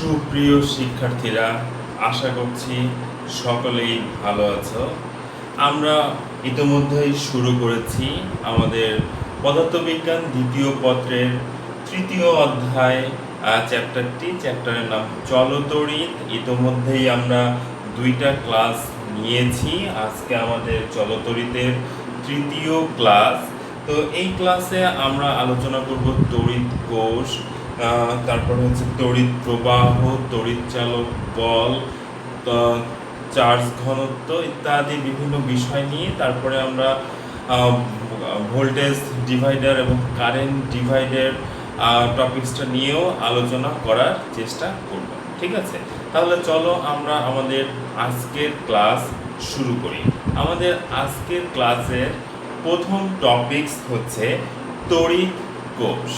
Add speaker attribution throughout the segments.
Speaker 1: সুপ্রিয় শিক্ষার্থীরা, আশা করছি সকলেই ভালো আছো। আমরা ইতোমধ্যেই শুরু করেছি আমাদের পদার্থবিজ্ঞান দ্বিতীয় পত্রের তৃতীয় অধ্যায় চ্যাপ্টারের নাম চলতড়িৎ। ইতোমধ্যেই আমরা 2টা ক্লাস নিয়েছি। আজকে আমাদের চলতড়িতের তৃতীয় ক্লাস। তো এই ক্লাসে আমরা আলোচনা করব তড়িৎ কোষ, তারপরে হচ্ছে তড়িৎ প্রবাহ, তড়িৎ চালক বল, চার্জ ঘনত্ব ইত্যাদি বিভিন্ন বিষয় নিয়ে তারপরে আমরা ভোল্টেজ ডিভাইডার এবং কারেন্ট ডিভাইডার টপিকসটা নিয়েও আলোচনা করার চেষ্টা করব। ঠিক আছে, তাহলে চলো আমরা আমাদের আজকের ক্লাস শুরু করি। আমাদের আজকের ক্লাসের প্রথম টপিকস হচ্ছে তড়িৎ কোষ।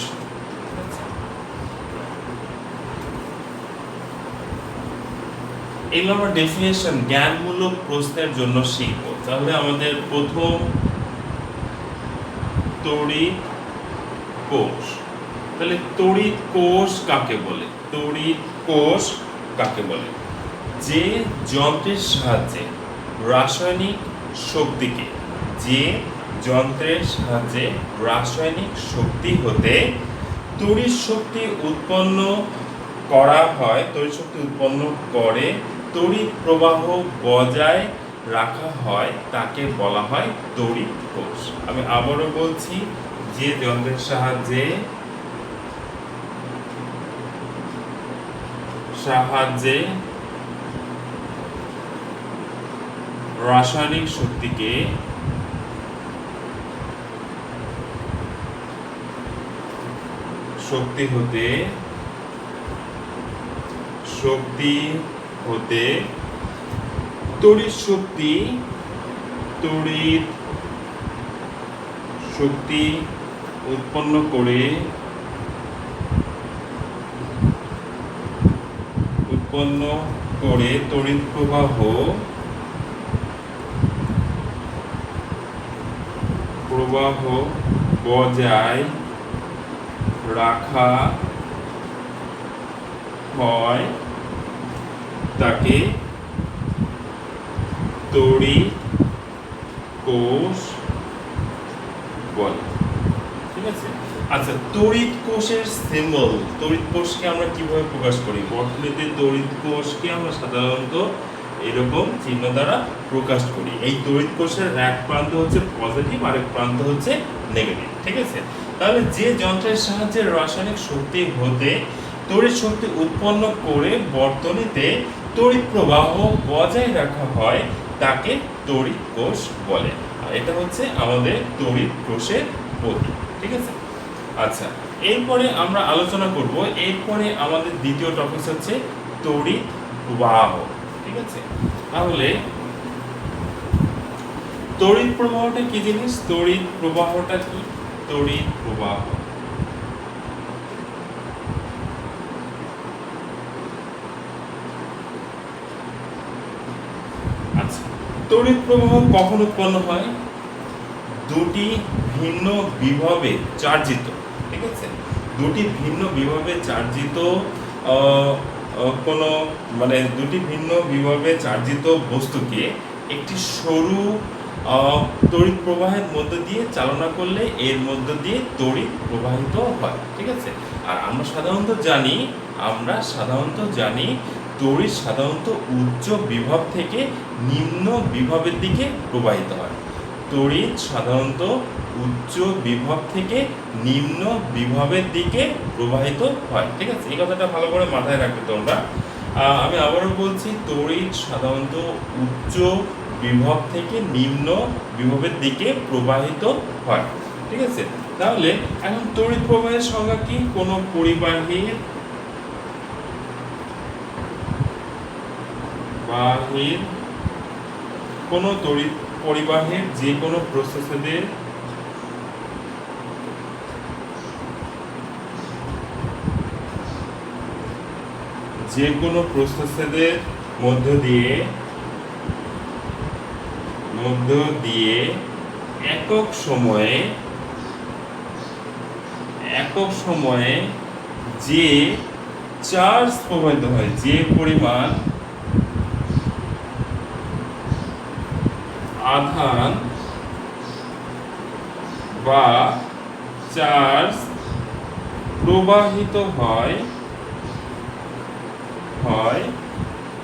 Speaker 1: এগুলো আমরা ডেফিনেশন জ্ঞানমূলক প্রশ্নের জন্য শিখব। তাহলে আমাদের প্রথম তড়িৎ কোষ। তাহলে তড়িৎ কোষ কাকে বলে? তড়িৎ কোষ কাকে বলে? যে যন্ত্রের সাহায্যে রাসায়নিক শক্তিকে শক্তি হতে তড়িৎ শক্তি উৎপন্ন করা হয়, তড়িৎ শক্তি উৎপন্ন করে তড়িৎ প্রবাহ বজায় রাখা হয়, তাকে বলা হয় তড়িৎ কোষ। আমি আবারও বলছি, যে যন্ত্রের সাহায্যে রাসায়নিক শক্তি হতে তড়িৎ শক্তি উৎপন্ন করে তড়িৎ প্রবাহ বজায় রাখা হয়, তাকে তড়িৎ কোষ বলে। ঠিক আছে, আচ্ছা, তড়িৎ কোষের সিম্বল, তড়িৎ কোষকে আমরা কিভাবে প্রকাশ করি? বর্তনীতে তড়িৎ কোষকে আমরা সাধারণত এরকম চিহ্ন দ্বারা প্রকাশ করি। এই তড়িৎ কোষের এক প্রান্ত হচ্ছে পজিটিভ আর এক প্রান্ত হচ্ছে নেগেটিভ। ঠিক আছে, তাহলে যে যন্ত্রের সাহায্যে রাসায়নিক শক্তি হতে তড়িৎ শক্তি উৎপন্ন করে বর্তনীতে তড়িৎ প্রবাহ বজায় রাখা হয়, তাকে তড়িৎ কোষ বলে। আর এটা হচ্ছে আমাদের তড়িৎ কোষের প্রতীক। ঠিক আছে, আচ্ছা, এরপরে আমরা আলোচনা করব, এরপরে আমাদের দ্বিতীয় টপিক হচ্ছে তড়িৎ প্রবাহ। ঠিক আছে, তাহলে তড়িৎ প্রবাহটা কি জিনিস? তড়িৎ প্রবাহটা কি? তড়িৎ প্রবাহ আচ্ছা, তড়িৎ প্রবাহ কখন উৎপন্ন হয়? দুটি ভিন্ন বিভবে চার্জিত, ঠিক আছে, দুটি ভিন্ন বিভবে চার্জিত কোনো দুটি ভিন্ন বিভবে চার্জিত বস্তুকে একটি সরু তড়িৎ প্রবাহের মধ্য দিয়ে চালনা করলে এর মধ্য দিয়ে তড়িৎ প্রবাহিত হয়। ঠিক আছে, আর আমরা সাধারণত জানি তড়িৎ সাধারণত উচ্চ বিভব থেকে নিম্ন বিভবের দিকে প্রবাহিত হয়। তড়িৎ সাধারণত উচ্চ বিভব থেকে নিম্ন বিভবের দিকে প্রবাহিত হয়। ঠিক আছে, এই কথাটা ভালো করে মাথায় রাখবে তোমরা। আমি আবারও বলছি, তড়িৎ সাধারণত উচ্চ বিভব থেকে নিম্ন বিভবের দিকে প্রবাহিত হয়। ঠিক আছে, তাহলে এখন তড়িৎ প্রবাহের সংজ্ঞা কি? কোনো পরিবাহীর কোনো তড়িৎ পরিবাহের যে কোনো প্রস্থচ্ছেদের মধ্য দিয়ে একক সময়ে যে চার্জ প্রবাহিত হয়, যে পরিমাণ আধান বা চার্জ প্রবাহিত হয়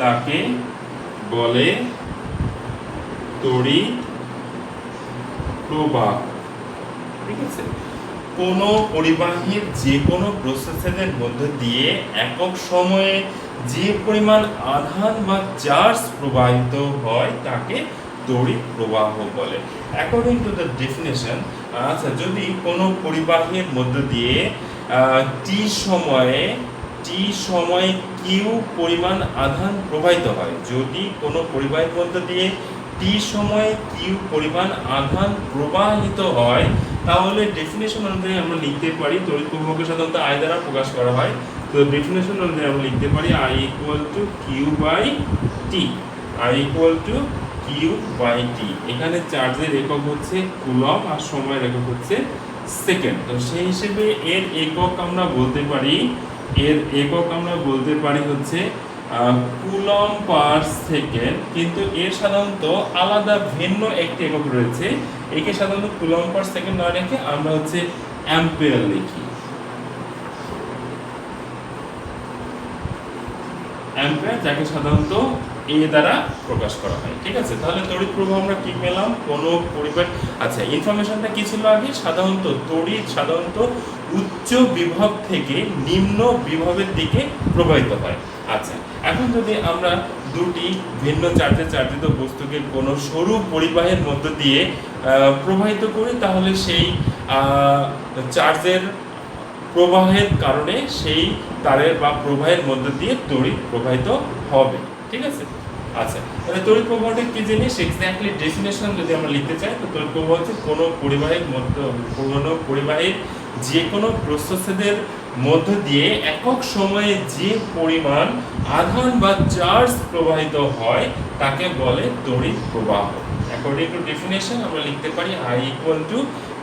Speaker 1: তাকে বলে তড়িৎ প্রবাহ। ঠিক আছে, কোনো পরিবাহীর যে কোনো প্রসেসরের মধ্যে দিয়ে একক সময়ে যে পরিমাণ আধান বা চার্জ প্রবাহিত হয় তাকে তড়িৎ প্রবাহ বলে। অ্যাকর্ডিং টু দ্য ডেফিনেশন, আচ্ছা, যদি কোনো পরিবাহীর মধ্য দিয়ে টি সময়ে কিউ পরিমাণ আধান প্রবাহিত হয়, যদি কোনো পরিবাহীর মধ্য দিয়ে টি সময়ে কিউ পরিমাণ আধান প্রবাহিত হয়, তাহলে ডেফিনেশন অনুযায়ী আমরা লিখতে পারি, তড়িৎ প্রবাহকে সাধারণত আই দ্বারা প্রকাশ করা হয়। তো ডেফিনেশন অনুযায়ী আমরা লিখতে পারি I equal to Q by T. I equal to Q by T. এখানে চার্জের একক হচ্ছে কুলম্ব আর সময়ের একক হচ্ছে সেকেন্ড। তো সেই হিসেবে এর একক আমরা বলতে পারি হচ্ছে কুলম্ব পার সেকেন্ড, কিন্তু এর সাধারণত আলাদা ভিন্ন একটি একক রয়েছে। একে সাধারণত কুলম্ব পার সেকেন্ড না রেখে আমরা হচ্ছে অ্যাম্পিয়ার লিখি। অ্যাম্পিয়ার, যাকে সাধারণত এ দ্বারা প্রকাশ করা হয়। ঠিক আছে, তাহলে তড়িৎ প্রবাহ আমরা কি পেলাম? কোনো পরিবাহী, আচ্ছা, ইনফরমেশনটা কি ছিল আগে? সাধারণত উচ্চ বিভব থেকে নিম্ন বিভবের দিকে প্রবাহিত হয়। আচ্ছা, এখন যদি আমরা দুটি ভিন্ন চার্জিত বস্তুকে কোনো সরু পরিবাহের মধ্য দিয়ে প্রবাহিত করি, তাহলে সেই চার্জের প্রবাহের কারণে সেই তারের বা প্রবাহের মধ্য দিয়ে তড়িৎ প্রবাহিত হবে। ঠিক আছে, আচ্ছা, তাহলে তড়িৎ প্রবাহটা কি জিনিস? এক্স্যাক্টলি ডেফিনেশন যদি আমরা লিখতে চাই, তো তড়িৎ প্রবাহ হচ্ছে কোনো পরিবাহীর যে কোনো প্রস্থচ্ছেদের মধ্য দিয়ে একক সময়ে যে পরিমাণ আধান বা চার্জ প্রবাহিত হয় তাকে বলে তড়িৎ প্রবাহ। অ্যাকর্ডিং টু ডেফিনেশন আমরা লিখতে পারি I equal to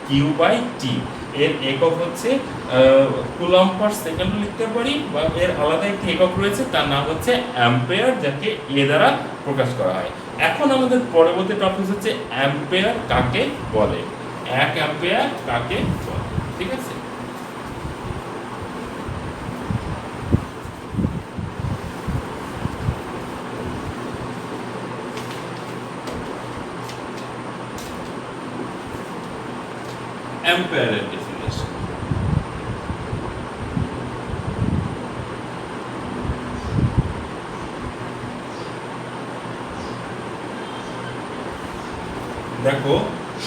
Speaker 1: Q by T. এর একক হচ্ছে কুলম্ব পার সেকেন্ড লিখতে পারি, বা এর আলাদা একটি একক রয়েছে, তার নাম হচ্ছে অ্যাম্পিয়ার, যাকে এ দ্বারা প্রকাশ করা হয়। এখন আমাদের পরবর্তী টপিক হচ্ছে অ্যাম্পিয়ার কাকে বলে, 1 অ্যাম্পিয়ার কাকে বলে। ঠিক আছে, অ্যাম্পিয়ারের ডেফিনেশন। দেখো,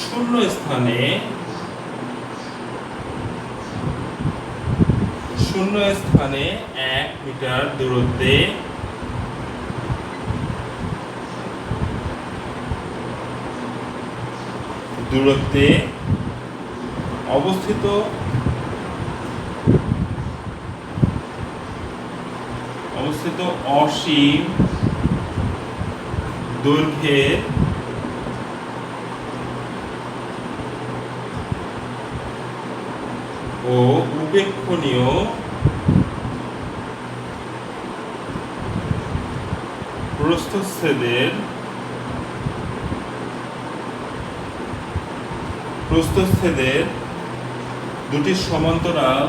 Speaker 1: শূন্য স্থানে 1 মিটার দূরত্বে অবস্থিত অসীম দৈর্ঘ্যের ও উপেক্ষণীয় প্রস্থচ্ছেদের দুটি সমান্তরাল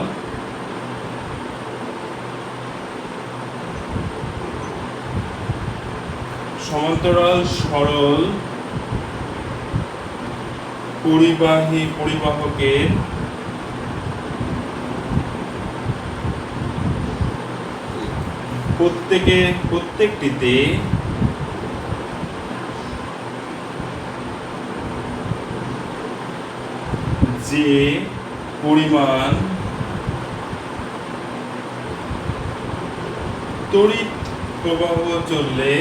Speaker 1: সরল পরিবাহকের প্রত্যেকটিতে যে পরিমাণ তড়িৎ প্রবাহ চললে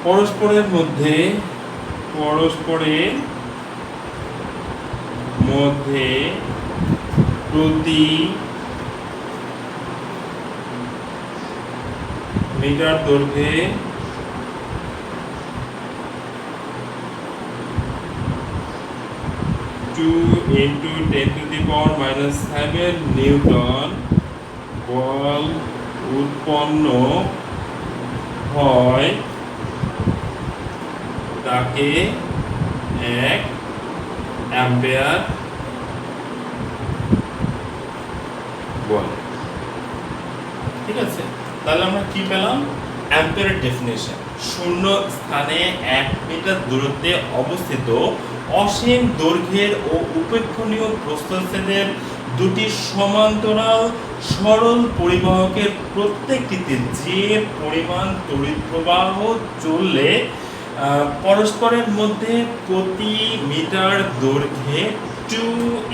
Speaker 1: পরস্পরের মধ্যে প্রতি মিটার দৈর্ঘ্যে 2 × 10⁻⁷ নিউটন বল উৎপন্ন হয় তাকে 1 অ্যাম্পিয়ার বলে। ঠিক আছে, তাহলে আমরা কি পেলাম? অ্যাম্পিয়ারের ডেফিনেশন: শূন্য স্থানে 1 মিটার দূরত্বে অবস্থিত অসীম দৈর্ঘ্যের ও উপেক্ষণীয় প্রস্থচ্ছেদের দুটি সমান্তরাল সরল পরিবাহকের প্রত্যেকটিতে যে পরিমাণ তড়িৎ প্রবাহ চললে পরস্পরের মধ্যে প্রতি মিটার দৈর্ঘ্যে 2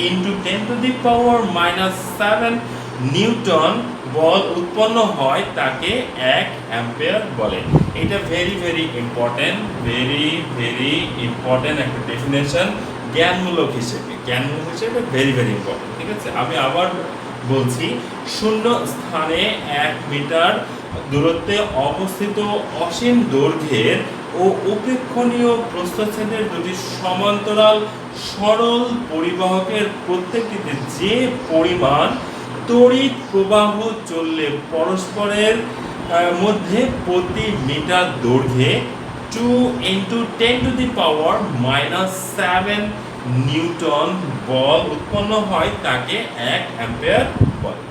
Speaker 1: × 10⁻⁷ নিউটন বল উৎপন্ন হয় তাকে 1 অ্যাম্পিয়ার বলে। এটা ভেরি ইম্পর্টেন্ট একটা ডেফিনেশন জ্ঞানমূলক হিসেবে ভেরি ইম্পর্টেন্ট। ঠিক আছে, আমি আবার বলছি, শূন্য স্থানে 1 মিটার দূরত্বে অবস্থিত অসীম দৈর্ঘ্যের ও উপেক্ষণীয় প্রস্থচ্ছেদের দুটি সমান্তরাল সরল পরিবাহকের প্রত্যেকটিতে যে পরিমাণ তড়িৎ প্রবাহ চললে পরস্পরের মধ্যে প্রতি মিটার দৈর্ঘ্যে 2 × 10⁻⁷ নিউটন বল উৎপন্ন হয় তাকে 1 অ্যাম্পিয়ার বলে।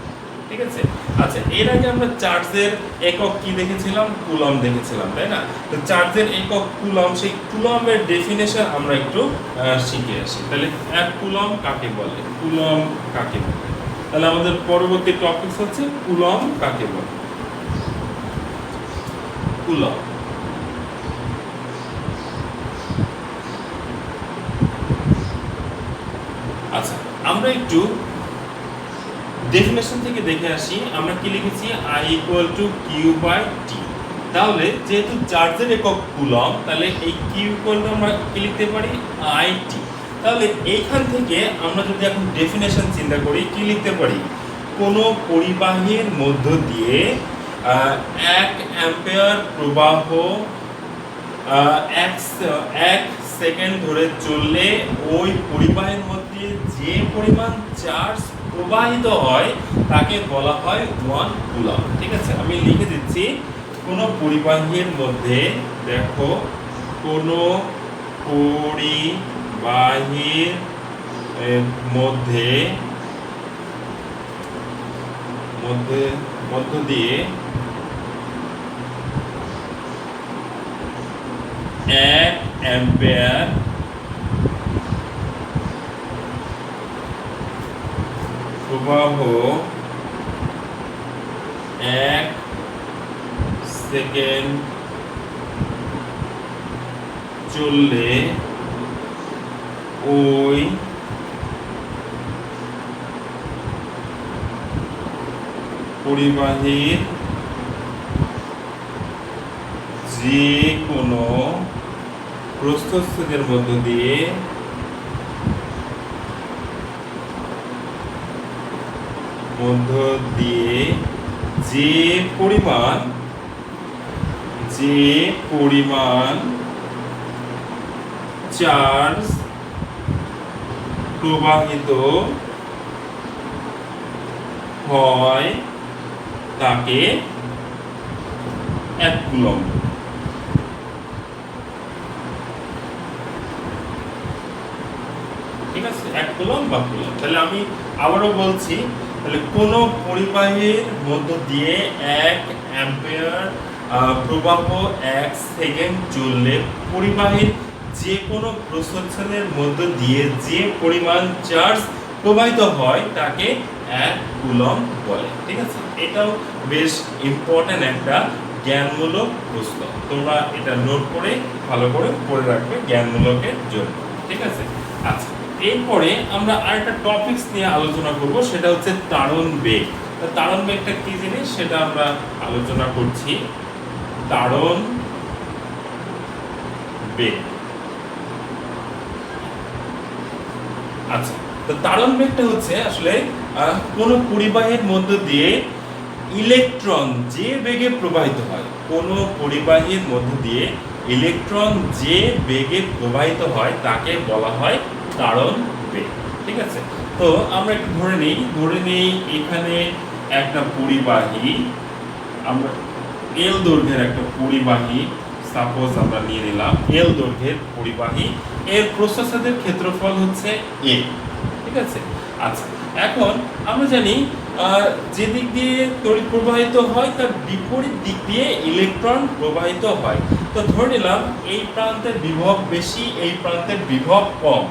Speaker 1: ঠিক আছে, আচ্ছা, এর আগে আমরা চার্জের একক কি দেখেছিলাম? কুলম দেখেছিলাম, তাই না? তো চার্জের একক কুলম, সেই কুলমের ডেফিনেশন আমরা একটু শিখে আসি। তাহলে 1 কুলম কাকে বলে, কুলম কাকে বলে? তাহলে আমাদের পরবর্তী টপিক হচ্ছে কুলম কাকে বলে। কুলম, আচ্ছা, আমরা একটু ডেফিনেশন থেকে দেখে আসি। আমরা কি লিখেছি? I = Q/T। তাহলে যেহেতু চার্জের একক কুলম, তাহলে এই Q = আমরা কি লিখতে পারি? IT। তাহলে এইখান থেকে আমরা যদি এখন ডেফিনেশন চিন্তা করি, কি লিখতে পারি? কোনো পরিবাহীর মধ্য দিয়ে 1 অ্যাম্পিয়ার প্রবাহ 1 সেকেন্ড ধরে চললে ওই পরিবাহীর মধ্যে যে পরিমাণ চার্জ প্রবাহিত হয় তাকে বলা হয় 1 কুলম। ঠিক আছে, আমি লিখে দিচ্ছি, কোনো পরিবাহীর মধ্যে, দেখো, কোনো পরিবাহীর মধ্য দিয়ে 1 অ্যাম্পিয়ার প্রবাহ 1 সেকেন্ড চললে ওই পরিবাহীর যে কোনো প্রস্থচ্ছেদের মধ্য দিয়ে যে পরিমাণ চার্জ প্রবাহিত হয় তাকে 1 কুলম। ঠিক আছে, 1 কুলম বা কুলম। তাহলে আমি আবারও বলছি, তাহলে কোনো পরিবাহীর মধ্য দিয়ে 1 অ্যাম্পিয়ার প্রবাহ 1 সেকেন্ড চললে পরিবাহীর যে কোনো প্রস্থচ্ছেদের মধ্য দিয়ে যে পরিমাণ চার্জ প্রবাহিত হয় তাকে 1 কুলম বলে। ঠিক আছে, এটাও বেশ ইম্পর্টেন্ট একটা জ্ঞানমূলক প্রশ্ন। তোমরা এটা নোট করে ভালো করে পড়ে রাখবে জ্ঞানমূলকের জন্য। ঠিক আছে, আচ্ছা, এরপরে আমরা আরেকটা টপিকস নিয়ে আলোচনা করব, সেটা হচ্ছে তাড়ন বেগ। তাড়ন বেগটা কি জিনিস সেটা আমরা আলোচনা করছি। তাড়ন বেগ, আচ্ছা, তো তাড়ন বেগটা হচ্ছে আসলে কোন পরিবাহীর মধ্য দিয়ে ইলেকট্রন যে বেগে প্রবাহিত হয়, কোন পরিবাহীর মধ্য দিয়ে ইলেকট্রন যে বেগে প্রবাহিত হয় তাকে বলা হয় তাড়ন বেগ। ঠিক আছে, তো আমরা একটু ধরে নেই এখানে একটা পরিবাহী, আমরা এল দৈর্ঘ্যের একটা পরিবাহী সাপোজ আমরা নিয়ে নিলাম, এল দৈর্ঘ্যের পরিবাহী, এর প্রস্থচ্ছেদের ক্ষেত্রফল হচ্ছে এ। ঠিক আছে, আচ্ছা এখন আমরা জানি যে দিক দিয়ে তড়িৎ প্রবাহিত হয় তার বিপরীত দিক দিয়ে ইলেকট্রন প্রবাহিত হয়। তো ধরে নিলাম এই প্রান্তের বিভব বেশি, এই প্রান্তের বিভব কম,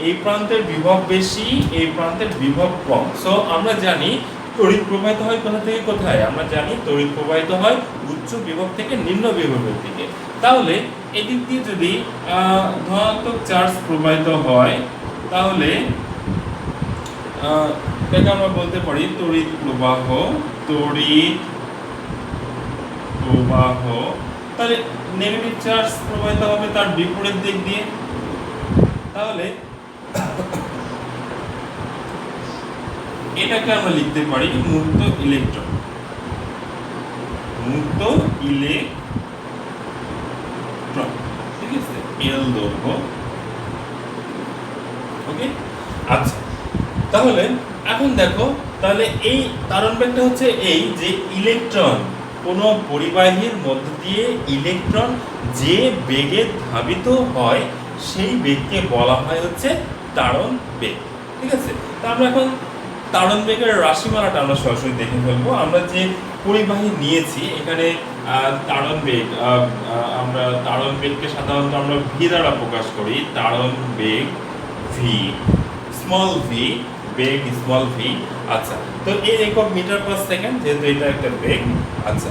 Speaker 1: এই প্রান্তের বিভব বেশি, এই প্রান্তের বিভব কম। সো আমরা জানি তড়িৎ প্রবাহিত হয় কোথা থেকে কোথায়, আমরা জানি তড়িৎ প্রবাহিত হয় উচ্চ বিভব থেকে নিম্ন বিভবের দিকে। তাহলে এদিক দিয়ে যদি ধনাত্মক চার্জ প্রবাহিত হয় তাহলে এটাকে আমরা বলতে পারি তড়িৎ প্রবাহ। তাহলে নেগেটিভ চার্জ প্রবাহিত হবে তার বিপরীত দিক দিয়ে। তাহলে এটাকে আমরা লিখতে পারি মুক্ত ইলেকট্রন, ঠিক আছে, এল দৈর্ঘ্য। ওকে, আচ্ছা তাহলে এখন দেখো, তাহলে এই তারণ বেগটা হচ্ছে এই যে ইলেকট্রন, কোন পরিবাহীর মধ্য দিয়ে ইলেকট্রন যে বেগে ধাবিত হয় সেই বেগকে বলা হয় হচ্ছে তারণ বেগ। ঠিক আছে, তা আমরা এখন তারণ বেগের রাশিমালাটা আমরা সরাসরি দেখে ফেলবো। আমরা যে পরিবাহী নিয়েছি এখানে তারণ বেগ, আমরা তারণ বেগকে সাধারণত আমরা ভি দ্বারা প্রকাশ করি। তারণ বেগ ভি, স্মল ভি, বেগ স্মল ভি। আচ্ছা, তো এর একক মিটার পার সেকেন্ড, যেহেতু এটা একটা বেগ। আচ্ছা,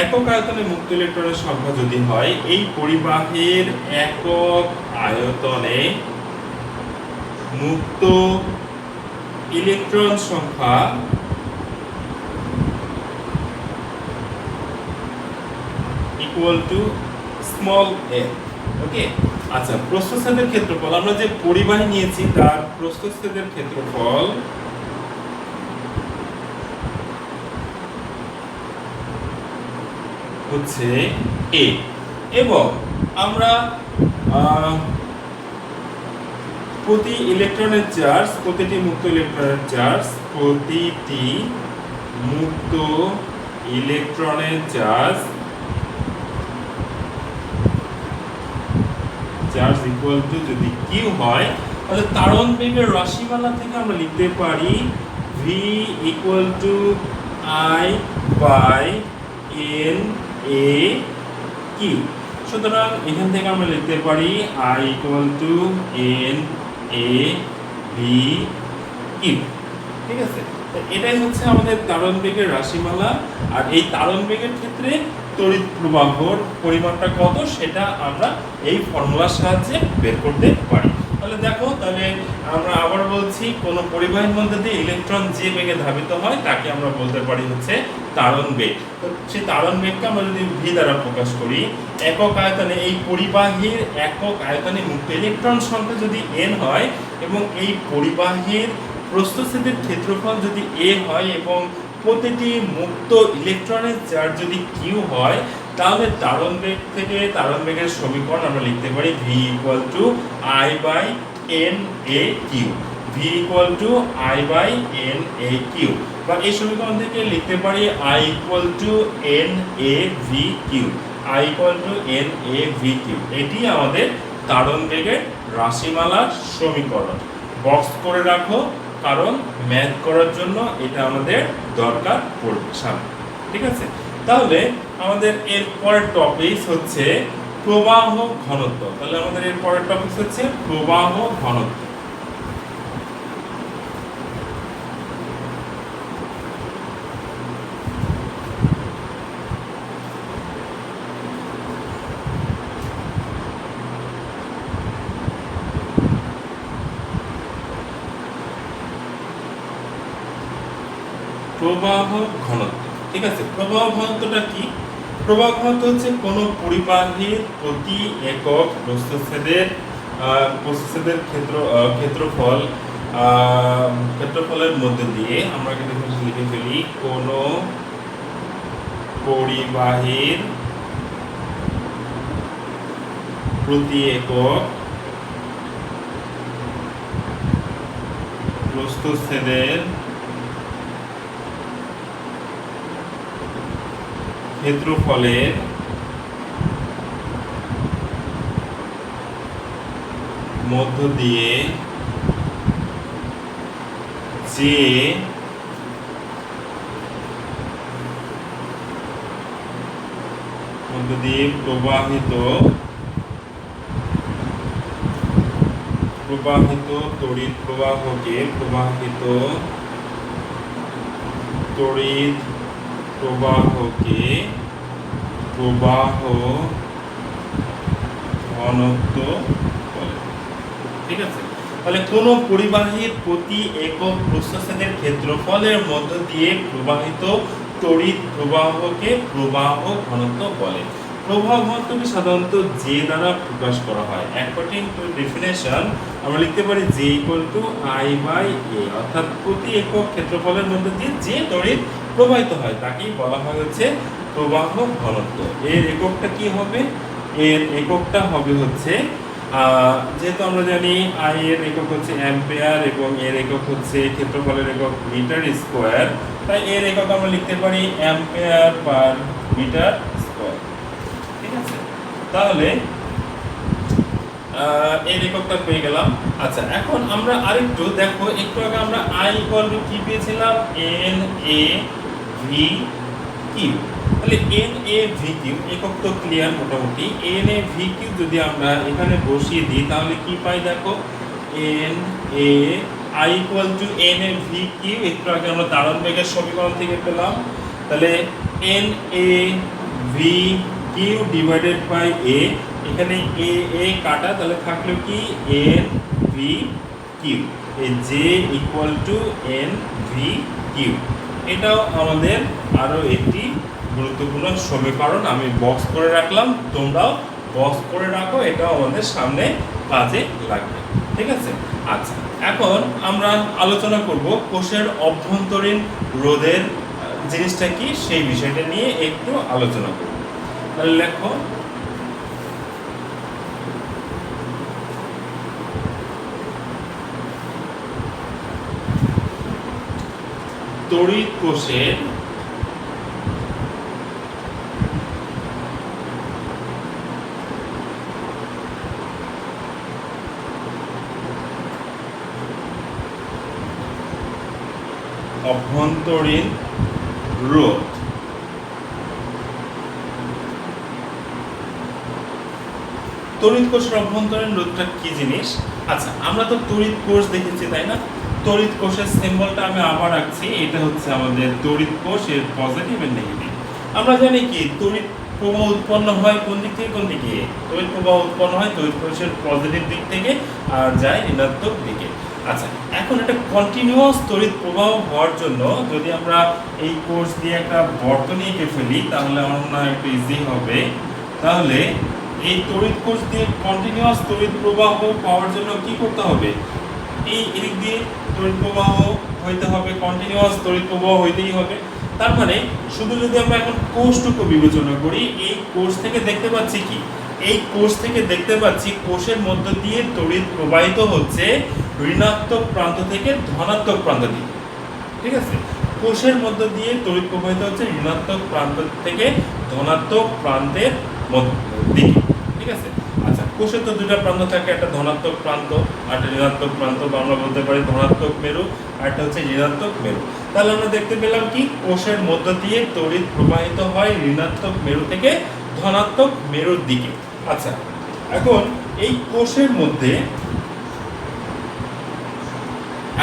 Speaker 1: একক আয়তনে মুক্ত ইলেকট্রনের সংখ্যা যদি হয়, এই পরিবাহীর একক আয়তনে মুক্ত ইলেকট্রন সংখ্যা ইকুয়াল টু স্মল এ। ওকে, আচ্ছা প্রস্থচ্ছেদের ক্ষেত্রফল, আমরা যে পরিবাহী নিয়েছি তার প্রস্থচ্ছেদের ক্ষেত্রফল হচ্ছে এ, এবং আমরা প্রতি ইলেকট্রনের চার্জ, প্রতিটি মুক্ত ইলেকট্রনের চার্জ, প্রতিটি মুক্ত ইলেকট্রনের চার্জ ইকুয়াল টু যদি কিউ হয়, তাহলে তারণ বেগের রাশিমালা থেকে আমরা লিখতে পারি V equal to I by N A Q. সুতরাং এখান থেকে আমরা লিখতে পারি I equal to N A V Q. ঠিক আছে, এটাই হচ্ছে আমাদের তারণ বেগের রাশিমালা। আর এই তারণ বেগের ক্ষেত্রে তড়িৎ প্রবাহর পরিমাণটা কত সেটা আমরা এই ফর্মুলার সাহায্যে বের করতে পারি। তাহলে দেখো, তাহলে আমরা আবার বলছি, কোন পরিবাহীর মধ্যে দিয়ে ইলেকট্রন যে বেগে ধাবিত হয় তাকে আমরা বলতে পারি হচ্ছে তারণ বেগ। তো সেই তারণ বেগকে আমরা যদি ভি দ্বারা প্রকাশ করি, একক আয়তনে এই পরিবাহীর একক আয়তনে মুক্ত ইলেকট্রন সংখ্যা যদি এন হয় এবং এই পরিবাহীর প্রস্থচ্ছেদের ক্ষেত্রফল যদি এ হয় এবং প্রতিটি মুক্ত ইলেকট্রনের চার্জ যদি কিউ হয়, তাহলে তারণ বেগ থেকে তারণ বেগের সমীকরণ আমরা লিখতে পারি V equal to I by N A Q. V equal to I by N A Q, বা এই সমীকরণ থেকে লিখতে পারি I equal to N A V Q, I equal to N A V Q. এটি আমাদের তারণ বেগের রাশিমালার সমীকরণ। বক্স করে রাখো, কারণ ম্যাথ করার জন্য এটা আমাদের দরকার পড়বে সামনে। ঠিক আছে, তাহলে আমাদের এর পরের টপিক হচ্ছে প্রবাহ ঘনত্ব। তাহলে আমাদের এর পরের টপিক হচ্ছে প্রবাহ ঘনত্ব। প্রবাহ ঘনত্ব। ঠিক আছে, প্রবাহ ঘনত্বটা কি? প্রবাহ ঘনত্ব হচ্ছে কোন পরিবাহীর প্রতি একক প্রস্থচ্ছেদের ক্ষেত্রফলের মধ্যে দিয়ে, আমরা কিন্তু লিখে ফেলি, কোন পরিবাহীর প্রতি একক প্রস্থচ্ছেদের ক্ষেত্রফলের মধ্য দিয়ে যে প্রবাহিত তড়িৎ প্রবাহকে প্রবাহ ঘনত্ব বলে। ঠিক আছে, তাহলে কোন পরিবাহীর প্রতি একক প্রস্থচ্ছেদের ক্ষেত্রফলের মধ্য দিয়ে প্রবাহিত তড়িৎ প্রবাহকে প্রবাহ ঘনত্ব বলে। প্রবাহ ঘনত্বকে সাধারণত যে দ্বারা প্রকাশ করা হয়। অ্যাকর্ডিং টু ডেফিনেশন আমরা লিখতে পারি যে ইকুয়াল টু আই বাই এ, অর্থাৎ প্রতি একক ক্ষেত্রফলের মধ্য দিয়ে যে তড়িৎ প্রবাহিত হয় তাকেই বলা হয় হচ্ছে প্রবাহ ঘনত্ব। এর এককটা কি হবে? এর এককটা হবে হচ্ছে যেহেতু আমরা জানি আই এর একক হচ্ছে অ্যাম্পিয়ার এবং এর একক হচ্ছে ক্ষেত্রফলের একক মিটার স্কয়ার, তাই এর একক আমরা লিখতে পারি অ্যাম্পিয়ার পার মিটার স্কয়ার। ঠিক আছে, তাহলে এর এককটা পেয়ে গেলাম। আচ্ছা, এখন আমরা আরেকটু দেখো, একটু আগে আমরা আই ইকুয়াল টু কি পেয়েছিলাম? N A V Q. তাহলে এন এ ভি কিউ একক তো ক্লিয়ার মোটামুটি। এন এ ভি কিউ যদি আমরা এখানে বসিয়ে দিই তাহলে কি পাই দেখো? N A I equal to N A V Q, একটু আগে আমরা দাঁড়ান বেগের সমীকরণ থেকে পেলাম। তাহলে N A V Q divided by A, এখানে এ এ কাটা, তাহলে থাকলো কি? N V Q. এই J equal to N V Q, এটাও আমাদের আরো একটি গুরুত্বপূর্ণ সমীকরণ। আমি বক্স করে রাখলাম, তোমরাও বক্স করে রাখো, এটাও আমাদের সামনে কাজে লাগবে। ঠিক আছে, আচ্ছা, এখন আমরা আলোচনা করব কোষের অভ্যন্তরীণ রোধের জিনিসটা কি সেই বিষয়টা নিয়ে একটু আলোচনা করব। তাহলে লেখো, তড়িৎ কোষের অভ্যন্তরীণ রোধ। তড়িৎ কোষের অভ্যন্তরীণ রোধটা কি জিনিস? আচ্ছা, আমরা তো তড়িৎ কোষ দেখেছি, তাই না? তড়িৎ কোষের সিম্বলটা আমি আবার রাখছি, এটা হচ্ছে আমাদের তড়িৎ কোষ, এর পজিটিভ এর নেগেটিভ। আমরা জানি কি তড়িৎ প্রবাহ উৎপন্ন হয় কোন দিক থেকে কোন দিকে? তড়িৎ প্রবাহ উৎপন্ন হয় তড়িৎ কোষের পজিটিভ দিক থেকে আর যায় ঋণাত্মক দিকে। আচ্ছা, এখন একটা কন্টিনিউয়াস তড়িৎ প্রবাহ হওয়ার জন্য যদি আমরা এই কোষ দিয়ে একটা বর্তনী এঁকে ফেলি তাহলে আমার একটু ইজি হবে। তাহলে এই তড়িৎ কোষ দিয়ে কন্টিনিউয়াস তড়িৎ প্রবাহ পাওয়ার জন্য কি করতে হবে? এই এদিক দিয়ে তড়িৎ প্রবাহ হইতে হবে, কন্টিনিউয়াস তড়িৎ প্রবাহ হইতেই হবে। তার মানে শুধু যদি আমরা এখন কোষটুকু বিবেচনা করি, এই কোষ থেকে দেখতে পাচ্ছি কি? এই কোষ থেকে দেখতে পাচ্ছি কোষের মধ্য দিয়ে তড়িৎ প্রবাহিত হচ্ছে ঋণাত্মক প্রান্ত থেকে ধনাত্মক প্রান্ত দিকে। ঠিক আছে, কোষের মধ্য দিয়ে তড়িৎ প্রবাহিত হচ্ছে ঋণাত্মক প্রান্ত থেকে ধনাত্মক প্রান্তের দিকে। ঠিক আছে, আচ্ছা, কোষের তো দুটো প্রান্ত থাকে, একটা ধনাত্মক প্রান্ত আর একটা ঋণাত্মক প্রান্ত, বা আমরা বলতে পারি ধনাত্মক মেরু আর একটা হচ্ছে ঋণাত্মক মেরু। তাহলে আমরা দেখতে পেলাম কি কোষের মধ্য দিয়ে তড়িৎ প্রবাহিত হয় ঋণাত্মক মেরু থেকে ধনাত্মক মেরুর দিকে। আচ্ছা, এখন এই কোষের মধ্যে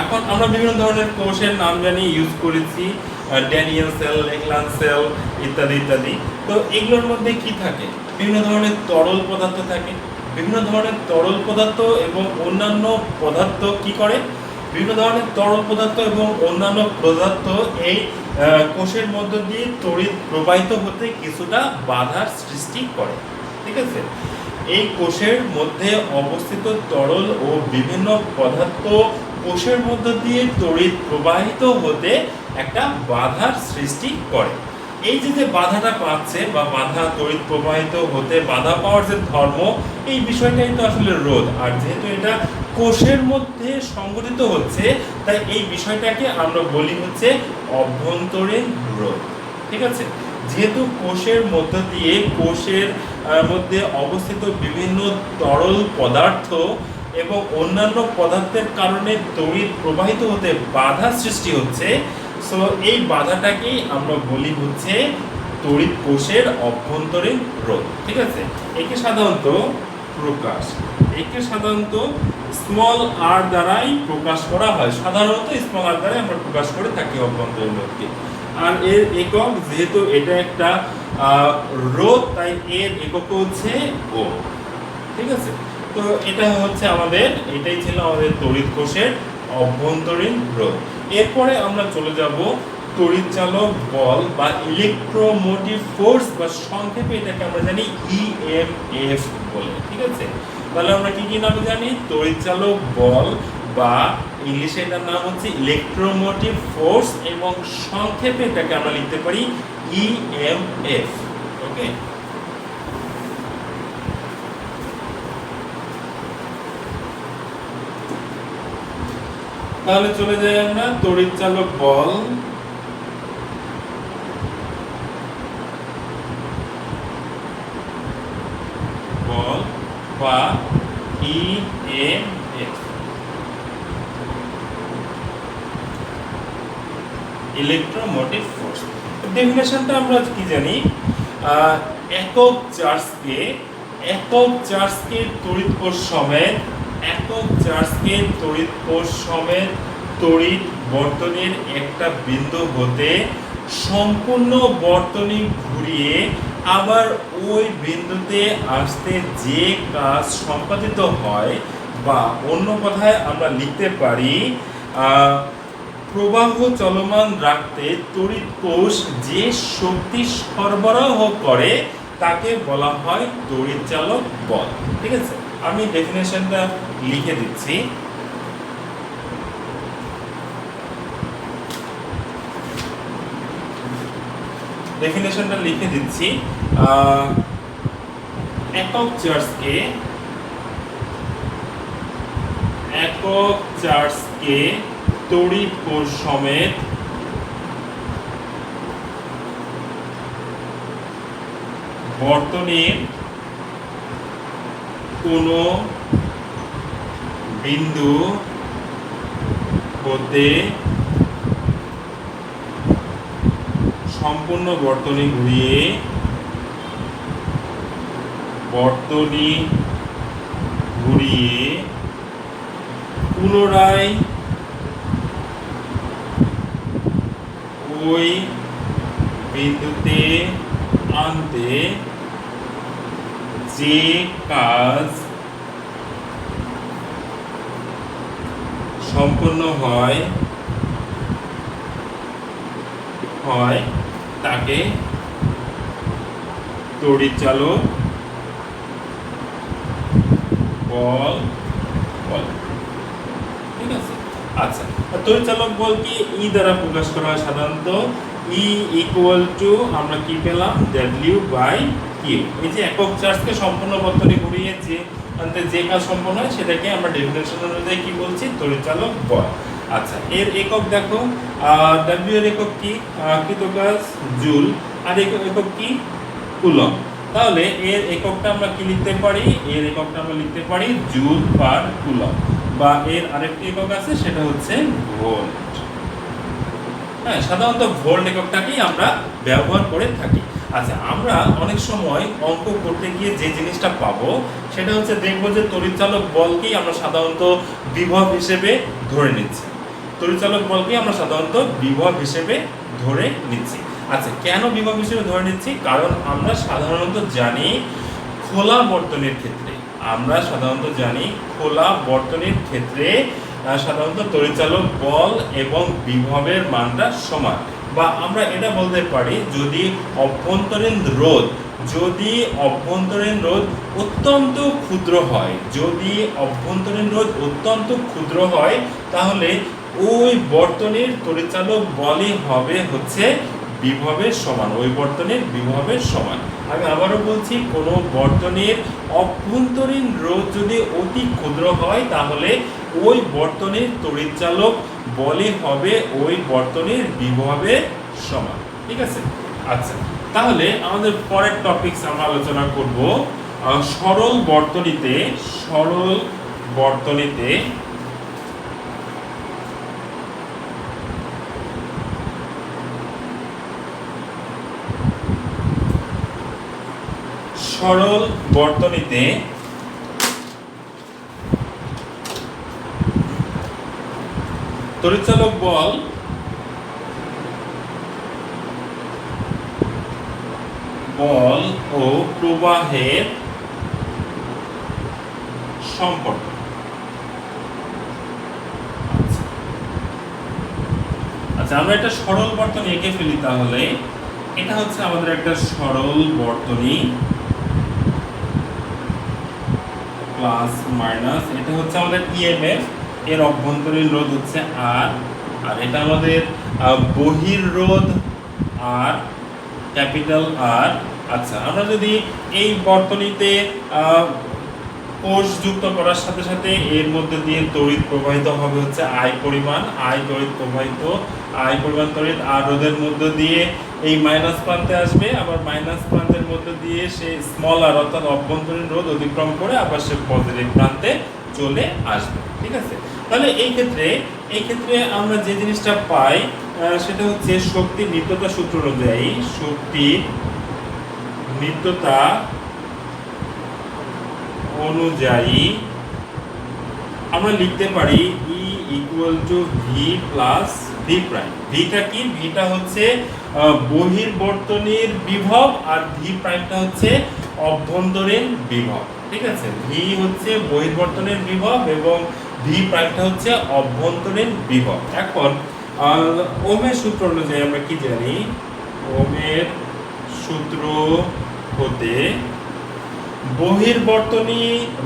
Speaker 1: এখন আমরা বিভিন্ন ধরনের কোষের নাম জানি, ইউজ করেছি, ড্যানিয়েল সেল, লেংল্যান্ড সেল ইত্যাদি ইত্যাদি। তো এগুলোর মধ্যে কি থাকে? বিভিন্ন ধরনের তরল পদার্থ থাকে। বিভিন্ন ধরনের তরল পদার্থ এবং অন্যান্য পদার্থ কি করে? বিভিন্ন ধরনের তরল পদার্থ এবং অন্যান্য পদার্থ এই কোষের মধ্য দিয়ে তড়িৎ প্রবাহিত হতে কিছুটা বাধার সৃষ্টি করে। ঠিক আছে, এই কোষের মধ্যে অবস্থিত তরল ও বিভিন্ন পদার্থ কোষের মধ্য দিয়ে তড়িৎ প্রবাহিত হতে একটা বাধার সৃষ্টি করে। এই যে বাধাটা পাচ্ছে বা বাধা, তড়িৎ প্রবাহিত হতে বাধা পাওয়ার যে ধর্ম, এই বিষয়টাই তো আসলে রোধ। আর যেহেতু এটা কোষের মধ্যে সংঘটিত হচ্ছে, তাই এই বিষয়টাকে আমরা বলি হচ্ছে অভ্যন্তরীণ রোধ। ঠিক আছে, যেহেতু কোষের মধ্য দিয়ে কোষের মধ্যে অবস্থিত বিভিন্ন তরল পদার্থ এবং অন্যান্য পদার্থের কারণে তড়িৎ প্রবাহিত হতে বাধা সৃষ্টি হচ্ছে, সো এই বাধাটাকেই আমরা বলি হচ্ছে তড়িৎ কোষের অভ্যন্তরীণ রোধ। ঠিক আছে, একে সাধারণত স্মল আর দ্বারাই প্রকাশ করা হয়, সাধারণত স্মল আর দ্বারাই আমরা প্রকাশ করে থাকি অভ্যন্তরীণ রোধকে। আর এর একক, যেহেতু এটা একটা রোধ, তাই এর একক হচ্ছে ও। ঠিক আছে, তো এটা হচ্ছে এটাই ছিল আমাদের তড়িৎ কোষের অভ্যন্তরীণ রোধ। এরপরে আমরা চলে যাব তড়িৎচালক বল বা ইলেকট্রোমোটিভ ফোর্স, বা সংক্ষেপে এটাকে আমরা জানি ইএমএফ বলে। ঠিক আছে, তাহলে আমরা কি কি নামে জানি? তড়িৎচালক বল, বা ইংলিশে এটার নাম হচ্ছে ইলেকট্রোমোটিভ ফোর্স, এবং সংক্ষেপে এটাকে আমরা লিখতে পারি ইএমএফ। ওকে, তাহলে চলে যাই আমরা তড়িৎচালক বল। বা ইএমএফ, ইলেকট্রোমোটিভ ফোর্স। ডেফিনেশনটা আমরা কি জানি? একক চার্জকে তড়িৎ কোষ সমেত তড়িৎ বর্তনীর একটা বিন্দু হতে সম্পূর্ণ বর্তনী ঘুরিয়ে আবার ওই বিন্দুতে আসতে যে কাজ সম্পাদিত হয়, বা অন্য কথায় আমরা লিখতে পারি প্রবাহ চলমান রাখতে তড়িৎ কোষ যে শক্তি সরবরাহ করে তাকে বলা হয় তড়িৎচালক বল। ঠিক আছে, আমি ডেফিনেশনটা লিখে দিচ্ছি। একক চার্জকে তড়িৎ কোষ সমেত বর্তনীর কোনো বিন্দু হতে সম্পূর্ণ বর্তনী ঘুরিয়ে পুনরায় ওই বিন্দুতে আনতে যে কাজ সম্পন্ন হয় তাকে তড়িৎচালক বল বলে। ঠিক আছে, আচ্ছা, তড়িৎচালক বলকে ই দ্বারা প্রকাশ করা হয় সাধারণত। ই ইকুয়াল টু আমরা কি পেলাম? W by Q. এই যে একক চার্জকে সম্পূর্ণ বর্তনী ঘুরিয়ে যে কাজ সম্পন্ন হয় সেটাকে আমরা ডেফিনেশন অনুযায়ী কি বলছি? তড়িৎচালক বল। আচ্ছা, এর একক দেখো, W এর একক কি? কৃতকাজ জুল, আর একক কি? কুলম্ব। তাহলে এর এককটা আমরা কি লিখতে পারি? এর এককটা আমরা লিখতে পারি জুল পার কুলম্ব, বা এর আরেকটি একক আছে সেটা হচ্ছে ভোল্ট। হ্যাঁ, সাধারণত ভোল্ট এককটাকেই আমরা ব্যবহার করে থাকি। আচ্ছা, আমরা অনেক সময় অঙ্ক করতে গিয়ে যে জিনিসটা পাবো সেটা হচ্ছে দেখবো যে তড়িৎচালক বলকেই আমরা সাধারণত বিভব হিসেবে ধরে নিচ্ছি। আচ্ছা, কেন বিভব হিসেবে ধরে নিচ্ছি? কারণ আমরা সাধারণত জানি খোলা বর্তনীর ক্ষেত্রে সাধারণত তড়িৎচালক বল এবং বিভবের মানটা সমান। বা আমরা এটা বলতে পারি, যদি অভ্যন্তরীণ রোধ অত্যন্ত ক্ষুদ্র হয়, তাহলে ওই বর্তনীর তড়িৎচালক বলই হবে হচ্ছে বিভবের সমান, ওই বর্তনীর বিভবের সমান। আমি আবারও বলছি, কোনো বর্তনীর অভ্যন্তরীণ রোধ যদি অতি ক্ষুদ্র হয় তাহলে ওই বর্তনীর তড়িৎচালক বলই হবে ওই বর্তনীর বিভবের সমান। ঠিক আছে? আচ্ছা, তাহলে আমাদের পরের টপিকস আমরা আলোচনা করব সরল বর্তনীতে। সরল বর্তনীতে সরল বর্তনীতে তড়িৎচালক বল ও প্রবাহের সম্পর্ক। আচ্ছা, আমরা একটা সরল বর্তনী এঁকে ফেলি। তাহলে এটা হচ্ছে আমাদের একটা সরল বর্তনী, প্লাস মাইনাস, এটা হচ্ছে আমাদের ইএমএফ, এর অভ্যন্তরীণ রোধ হচ্ছে আর, আর এটা আমাদের বহির্রোধ আর, ক্যাপিটাল আর। আচ্ছা, আমরা যদি এই বর্তনীতে কোষ যুক্ত করার সাথে সাথে এর মধ্যে দিয়ে তড়িৎ প্রবাহিত হবে হচ্ছে আই পরিমাণ, আই তড়িৎ প্রবাহিত, আই পরিমাণ তড়িৎ আর রোধের মধ্যে দিয়ে এই মাইনাস প্রান্তে আসবে, আবার মাইনাস প্রান্তের মধ্যে দিয়ে সে স্মল আর অর্থাৎ অভ্যন্তরীণ রোধ অতিক্রম করে আবার সে পজিটিভ প্রান্তে চলে আসবে। ঠিক আছে? তাহলে এই ক্ষেত্রে আমরা যে জিনিসটা পাই সেটা হচ্ছে শক্তির নিত্যতা সূত্র অনুযায়ী, শক্তির নিত্যতা অনুযায়ী আমরা লিখতে পারি E equal to V plus V prime. ভিটা কি? ভিটা হচ্ছে বহির্বর্তনীর বিভব আর ভি প্রাইমটা হচ্ছে অভ্যন্তরীণ বিভব। ঠিক আছে? ভি হচ্ছে বহির্বর্তনীর বিভব এবং ভি প্রাইমটা হচ্ছে অভ্যন্তরীণ বিভব। এখন ওহমের সূত্র অনুযায়ী আমরা কি জানি? ওহমের সূত্র হতে বহির্বর্তনী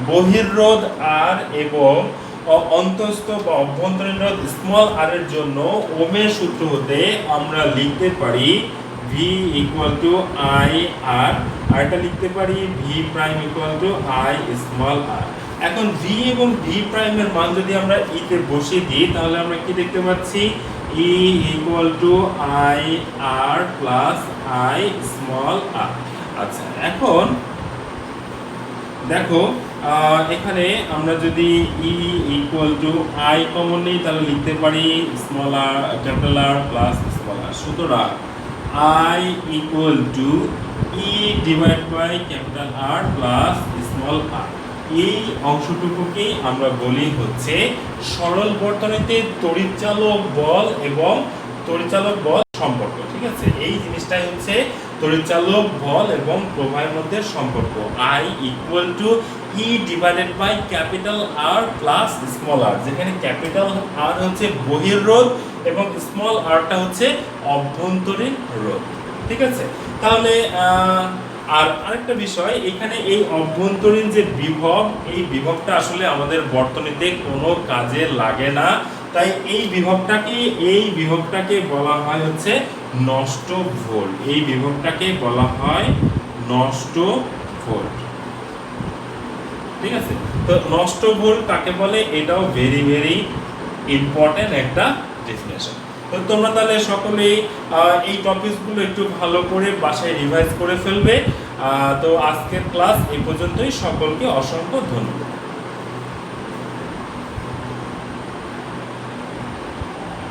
Speaker 1: বহির্রোধ আর এবং অন্তস্থ বা অভ্যন্তরীণ রোধ স্মল আর এর জন্য ওহমের সূত্র হতে আমরা লিখতে পারি V equal to I R, আর এটা লিখতে পারি V prime equal to I small R. এখন ভি এবং ভি প্রাইমের মান যদি আমরা ইতে বসিয়ে দিই তাহলে আমরা কি দেখতে পাচ্ছি? E equal to I R plus I small R. আচ্ছা, এখন দেখো এখানে আমরা যদি E equal to I common নিই তাহলে লিখতে পারি small R capital R plus small R. সুতরাং I equal to E divide by capital R plus small R. এই অংশটুকুকেই আমরা বলি হচ্ছে সরল বর্তনীতে তড়িৎচালক বল এবং তড়িৎচালক বল সম্পর্ক। ঠিক আছে? এই জিনিসটাই হচ্ছে তড়িৎচালক বল এবং প্রবাহের মধ্যে সম্পর্ক। I equal to E divided by capital R plus small R, যেখানে ক্যাপিটাল আর হচ্ছে বহির্রোধ এবং স্মল আরটা হচ্ছে অভ্যন্তরীণ রোধ। ঠিক আছে? তাহলে আর আরেকটা বিষয়, এখানে এই অভ্যন্তরীণ যে বিভব, এই বিভবটা আসলে আমাদের বর্তনীতে কোনো কাজে লাগে না, তাই এই বিভবটাকে বলা হয় হচ্ছে নষ্ট ভোল্ট। এই বিভবটাকে বলা হয় নষ্ট ভোল্ট। ঠিক আছে? তো নষ্ট ভোল্ট কাকে বলে এটাও ভেরি ভেরি ইম্পর্টেন্ট একটা ডেফিনেশন। তো তোমরা তাহলে সকলেই এই টপিকসগুলো একটু ভালো করে বাসায় রিভাইজ করে ফেলবে। তো আজকের ক্লাস এই পর্যন্তই। সকলকে অসংখ্য ধন্যবাদ।